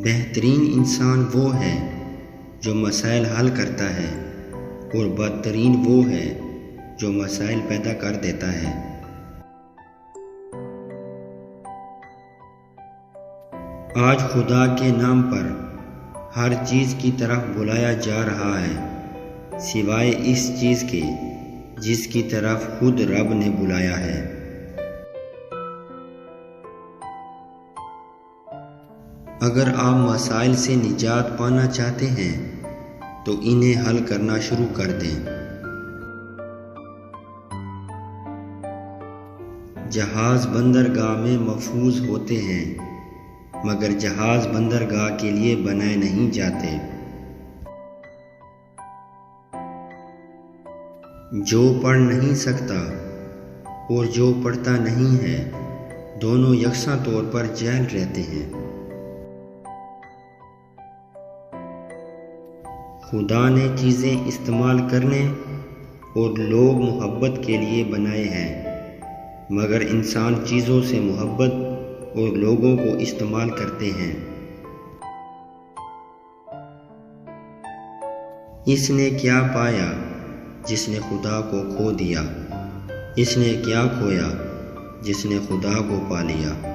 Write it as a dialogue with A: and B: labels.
A: بہترین انسان وہ ہے جو مسائل حل کرتا ہے اور بدترین وہ ہے جو مسائل پیدا کر دیتا ہے۔ آج خدا کے نام پر ہر چیز کی طرف بلایا جا رہا ہے سوائے اس چیز کے جس کی طرف خود رب نے بلایا ہے۔ اگر آپ مسائل سے نجات پانا چاہتے ہیں تو انہیں حل کرنا شروع کر دیں۔ جہاز بندرگاہ میں محفوظ ہوتے ہیں مگر جہاز بندرگاہ کے لیے بنائے نہیں جاتے۔ جو پڑھ نہیں سکتا اور جو پڑھتا نہیں ہے دونوں یکساں طور پر جاہل رہتے ہیں۔ خدا نے چیزیں استعمال کرنے اور لوگ محبت کے لیے بنائے ہیں مگر انسان چیزوں سے محبت اور لوگوں کو استعمال کرتے ہیں۔ اس نے کیا پایا جس نے خدا کو کھو دیا؟ اس نے کیا کھویا جس نے خدا کو پا لیا؟